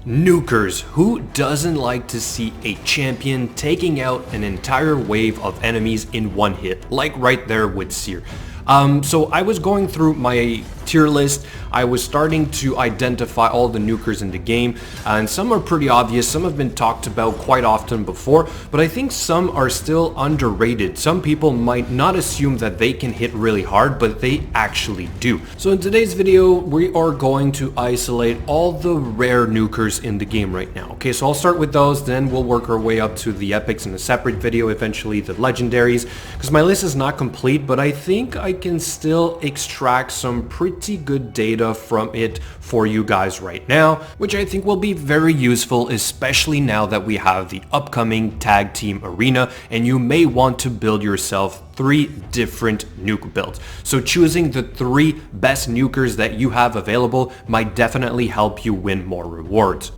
Nukers, who doesn't like to see a champion taking out an entire wave of enemies in one hit, like right there with Seer. So I was going through my tier list. I was starting to identify all the nukers in the game, and some are pretty obvious, some have been talked about quite often before, but I think some are still underrated. Some people might not assume that they can hit really hard, but they actually do. So in today's video, we are going to isolate all the rare nukers in the game right now. Okay, so I'll start with those, then we'll work our way up to the epics in a separate video, eventually the legendaries, because my list is not complete, but I think I can still extract some pretty good data from it for you guys right now, which I think will be very useful, especially now that we have the upcoming tag team arena and you may want to build yourself 3 different nuke builds. So choosing the 3 best nukers that you have available might definitely help you win more rewards.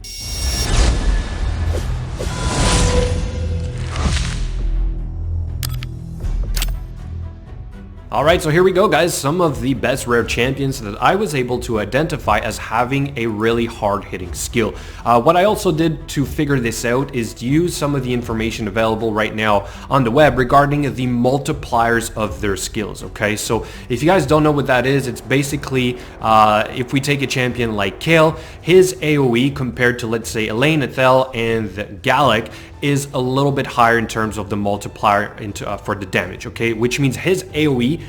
Alright, so here we go guys, some of the best rare champions that I was able to identify as having a really hard hitting skill. What I also did to figure this out is to use some of the information available right now on the web regarding the multipliers of their skills, okay? So if you guys don't know what that is, it's basically, if we take a champion like Kale, his AOE compared to, let's say, Elaine, Ethel, and Bionic is a little bit higher in terms of the multiplier for the damage, okay? Which means his AOE,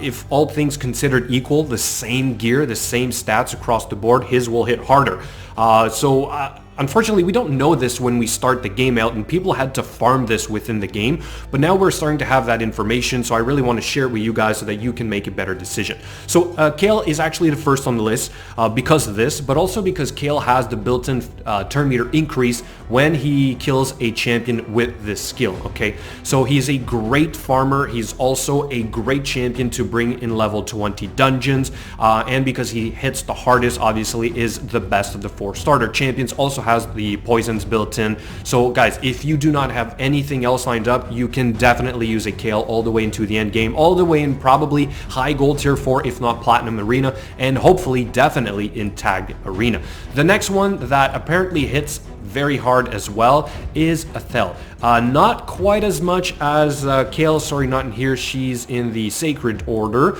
if all things considered equal, the same gear, the same stats across the board, his will hit harder. Unfortunately, we don't know this when we start the game out, and people had to farm this within the game, but now we're starting to have that information, so I really want to share it with you guys so that you can make a better decision. So Kale is actually the first on the list because of this, but also because Kale has the built-in turn meter increase when he kills a champion with this skill, okay? So he's a great farmer, he's also a great champion to bring in level 20 dungeons, and because he hits the hardest, obviously is the best of the 4 starter champions, also has the poisons built in. So guys, if you do not have anything else lined up, you can definitely use a Kale all the way into the end game, all the way in probably high gold tier 4, if not platinum arena, and hopefully definitely in tagged arena. The next one that apparently hits very hard as well is Ethel. Not quite as much as Kale, sorry, not in here, she's in the Sacred Order.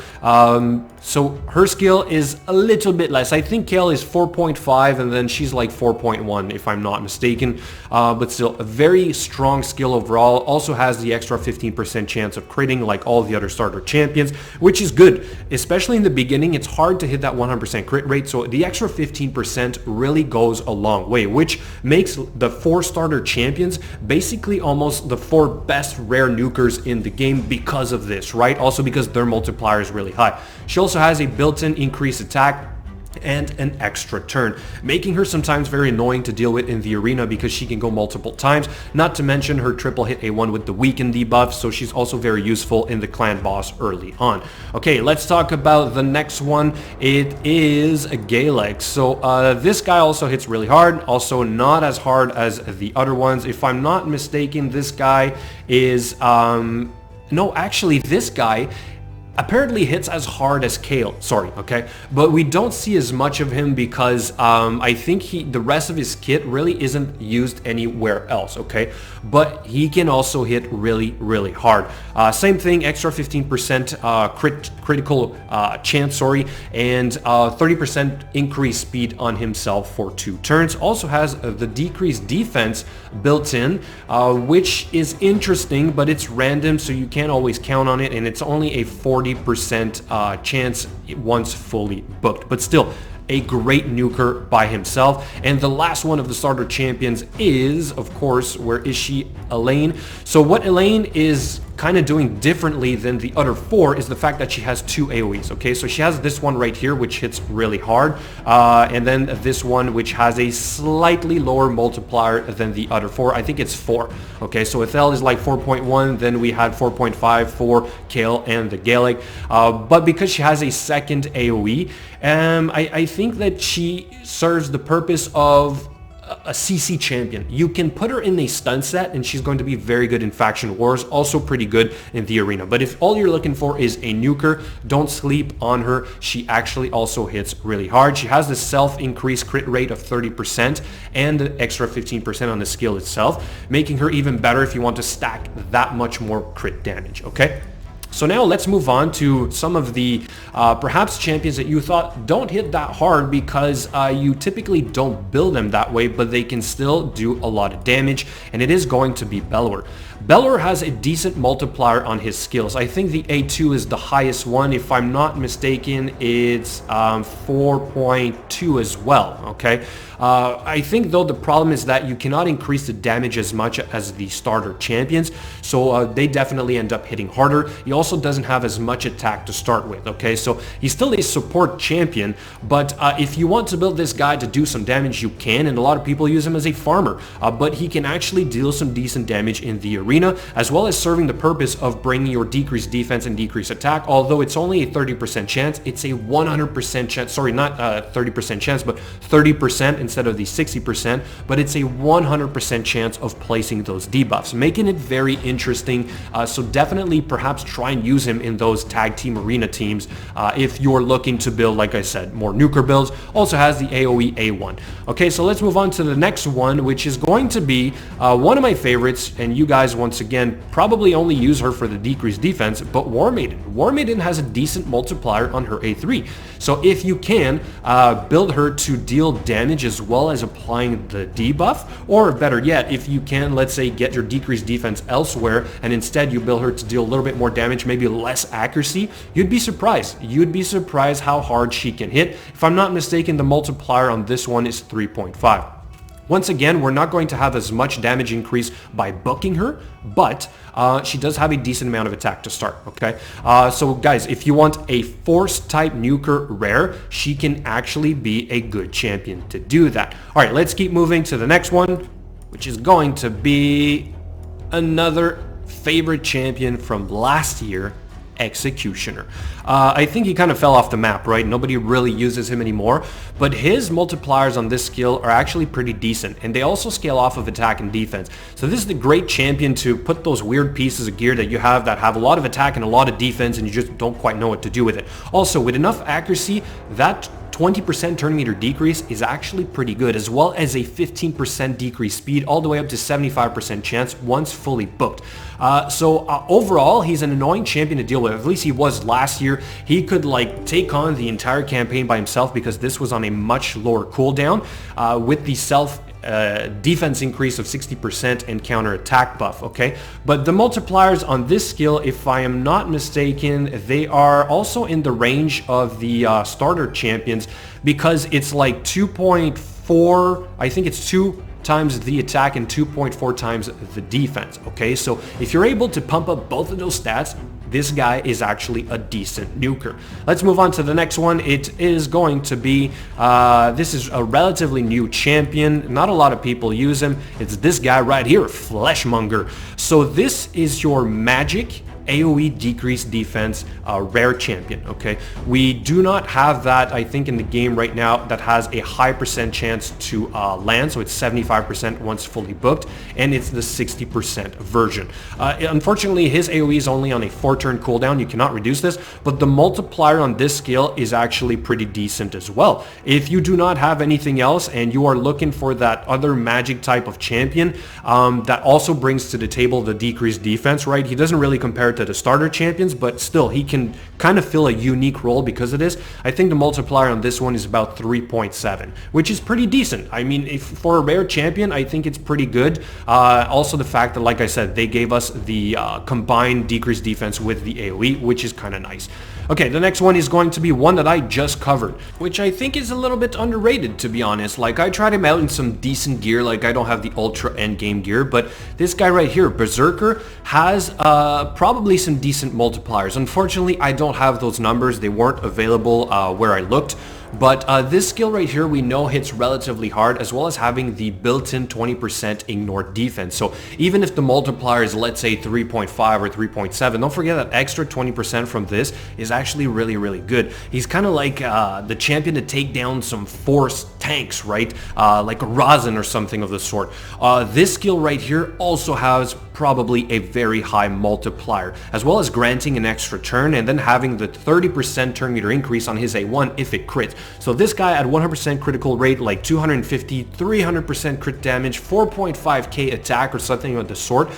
So her skill is a little bit less. I think Kale is 4.5 and then she's like 4.1 if I'm not mistaken. But still a very strong skill overall. Also has the extra 15% chance of critting like all the other starter champions, which is good. Especially in the beginning, it's hard to hit that 100% crit rate. So the extra 15% really goes a long way, which makes the 4 starter champions basically almost the 4 best rare nukers in the game because of this, right? Also because their multiplier is really high. She also has a built-in increased attack and an extra turn, making her sometimes very annoying to deal with in the arena because she can go multiple times, not to mention her triple hit A1 with the weaken debuff, so she's also very useful in the clan boss early on. Okay, let's talk about the next one. It is a Kale. So this guy also hits really hard, also not as hard as the other ones. If I'm not mistaken, this guy is no, actually this guy apparently hits as hard as Kale, sorry, okay? But we don't see as much of him because I think the rest of his kit really isn't used anywhere else, okay? But he can also hit really, really hard. Same thing, extra 15% critical chance, sorry, and 30% increased speed on himself for 2 turns. Also has the decreased defense built in, which is interesting, but it's random, so you can't always count on it, and it's only a 40% chance once fully booked, but still a great nuker by himself. And the last one of the starter champions is, of course, where is she? Elaine. So what Elaine is kind of doing differently than the other 4 is the fact that she has 2 AoEs, okay? So she has this one right here, which hits really hard, and then this one, which has a slightly lower multiplier than the other 4. I think it's 4, okay? So Ethel is like 4.1, then we had 4.5 for Kale and the Kale, but because she has a second AoE, I think that she serves the purpose of a CC champion. You can put her in a stun set and she's going to be very good in faction wars, also pretty good in the arena. But if all you're looking for is a nuker, don't sleep on her. She actually also hits really hard. She has the self-increased crit rate of 30% and the extra 15% on the skill itself, making her even better if you want to stack that much more crit damage, okay? So now let's move on to some of the perhaps champions that you thought don't hit that hard because you typically don't build them that way, but they can still do a lot of damage, and it is going to be Bellower. Bellower has a decent multiplier on his skills. I think the A2 is the highest one. If I'm not mistaken, it's 4.2 as well, okay? I think though the problem is that you cannot increase the damage as much as the starter champions, so they definitely end up hitting harder. He also doesn't have as much attack to start with, okay? So he's still a support champion, but if you want to build this guy to do some damage, you can, and a lot of people use him as a farmer, but he can actually deal some decent damage in the arena, as well as serving the purpose of bringing your decreased defense and decreased attack. Although it's only a 30% chance, it's a 100% chance, sorry, not 30% chance, but 30% instead of the 60%, but it's a 100% chance of placing those debuffs, making it very interesting. So definitely perhaps try and use him in those tag team arena teams if you're looking to build, like I said, more nuker builds. Also has the AOE A1. Okay, so let's move on to the next one, which is going to be one of my favorites, and you guys once again probably only use her for the decreased defense, but Warmiden. Warmiden has a decent multiplier on her A3. So if you can build her to deal damage as well as applying the debuff, or better yet, if you can, let's say, get your decreased defense elsewhere and instead you build her to deal a little bit more damage, maybe less accuracy, you'd be surprised. You'd be surprised how hard she can hit. If I'm not mistaken, the multiplier on this one is 3.5. Once again, we're not going to have as much damage increase by booking her, but she does have a decent amount of attack to start, okay? So guys, if you want a force type nuker rare, she can actually be a good champion to do that. All right, let's keep moving to the next one, which is going to be another favorite champion from last year, Executioner. I think he kind of fell off the map, right? Nobody really uses him anymore, but his multipliers on this skill are actually pretty decent, and they also scale off of attack and defense. So this is the great champion to put those weird pieces of gear that you have that have a lot of attack and a lot of defense, and you just don't quite know what to do with it. Also, with enough accuracy, that 20% turn meter decrease is actually pretty good, as well as a 15% decrease speed, all the way up to 75% chance once fully booked. Overall, he's an annoying champion to deal with. At least he was last year. He could like take on the entire campaign by himself because this was on a much lower cooldown with the defense increase of 60% and counter attack buff, okay? But the multipliers on this skill, if I am not mistaken, they are also in the range of the starter champions, because it's like 2.4, I think it's 2 times the attack and 2.4 times the defense, okay? So if you're able to pump up both of those stats, this guy is actually a decent nuker. Let's move on to the next one. It is going to be, this is a relatively new champion. Not a lot of people use him. It's this guy right here, Fleshmonger. So this is your magic AOE decreased defense rare champion, okay? We do not have that, I think, in the game right now that has a high percent chance to land, so it's 75% once fully booked, and it's the 60% version. Unfortunately, his AOE is only on a 4-turn cooldown. You cannot reduce this, but the multiplier on this skill is actually pretty decent as well. If you do not have anything else and you are looking for that other magic type of champion that also brings to the table the decreased defense, right? He doesn't really compare to the starter champions, but still he can kind of fill a unique role because of this. I think the multiplier on this one is about 3.7, which is pretty decent. I mean, if for a rare champion, I think it's pretty good. Also the fact that, like I said, they gave us the combined decreased defense with the AoE, which is kind of nice. Okay, the next one is going to be one that I just covered, which I think is a little bit underrated, to be honest. Like, I tried him out in some decent gear. Like, I don't have the ultra endgame gear, but this guy right here, Berserker, has probably some decent multipliers. Unfortunately, I don't have those numbers. They weren't available where I looked. But this skill right here we know hits relatively hard, as well as having the built-in 20% ignore defense. So even if the multiplier is, let's say, 3.5 or 3.7, don't forget that extra 20% from this is actually really, really good. He's kind of like the champion to take down some force tanks, right? Like a rosin or something of the sort. This skill right here also has probably a very high multiplier, as well as granting an extra turn and then having the 30% turn meter increase on his A1 if it crits. So this guy at 100% critical rate, like 250, 300% crit damage, 4.5k attack or something of the sort,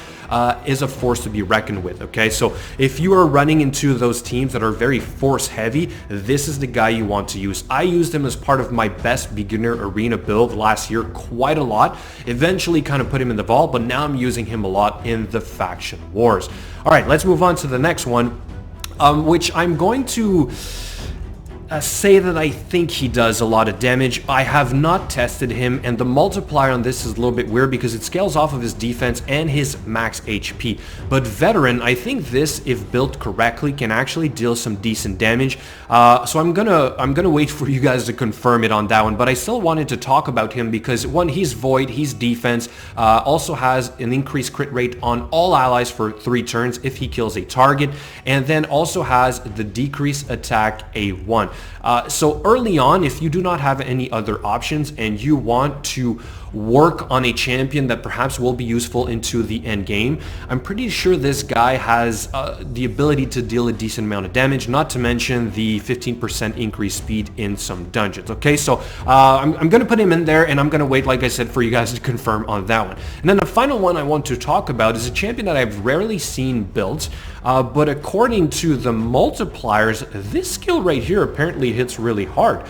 is a force to be reckoned with, okay? So if you are running into those teams that are very force heavy, this is the guy you want to use. I used him as part of my best beginner arena build last year quite a lot. Eventually kind of put him in the vault, but now I'm using him a lot in the faction wars. All right, let's move on to the next one, which I'm going to say that I think he does a lot of damage. I have not tested him, and the multiplier on this is a little bit weird because it scales off of his defense and his max HP. But Veteran, I think this, if built correctly, can actually deal some decent damage. So I'm gonna wait for you guys to confirm it on that one. But I still wanted to talk about him because one, he's void, he's defense, also has an increased crit rate on all allies for 3 turns if he kills a target, and then also has the decreased attack A1. So early on, if you do not have any other options and you want to work on a champion that perhaps will be useful into the end game, I'm pretty sure this guy has the ability to deal a decent amount of damage, not to mention the 15% increased speed in some dungeons. Okay, so I'm going to put him in there, and I'm going to wait, like I said, for you guys to confirm on that one. And then the final one I want to talk about is a champion that I've rarely seen built, but according to the multipliers, this skill right here apparently hits really hard.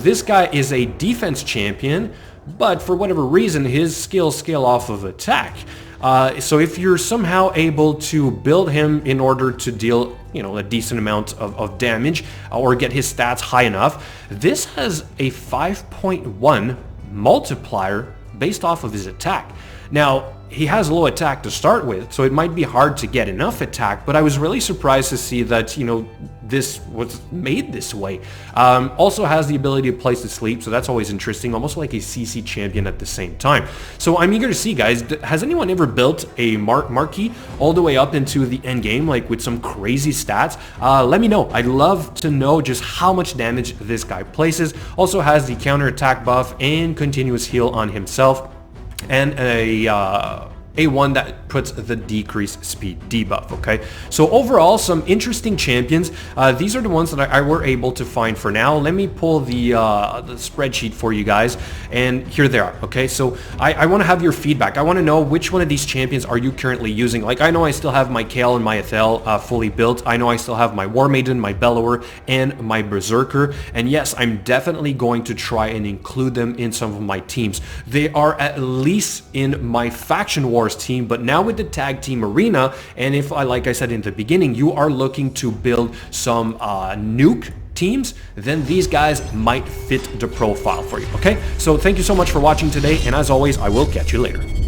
This guy is a defense champion, but for whatever reason, his skills scale off of attack. So if you're somehow able to build him in order to deal, you know, a decent amount of damage or get his stats high enough, this has a 5.1 multiplier based off of his attack. Now, he has low attack to start with, so it might be hard to get enough attack, but I was really surprised to see that, you know, this was made this way. Also has the ability to place to sleep, so that's always interesting, almost like a CC champion at the same time. So I'm eager to see, guys, has anyone ever built a Marquee all the way up into the end game, like with some crazy stats? Let me know. I'd love to know just how much damage this guy places. Also has the counter attack buff and continuous heal on himself, and a one that puts the decreased speed debuff, okay? So overall, some interesting champions. These are the ones that I were able to find for now. Let me pull the spreadsheet for you guys, and here they are, okay? So I want to have your feedback. I want to know which one of these champions are you currently using. Like, I know I still have my Kale and my Ethel fully built. I know I still have my Warmiden, my Bellower, and my Berserker. And yes, I'm definitely going to try and include them in some of my teams. They are at least in my faction war team, but now with the tag team arena, and if like I said in the beginning, you are looking to build some nuke teams, then these guys might fit the profile for you, okay? So thank you so much for watching today, and as always, I will catch you later.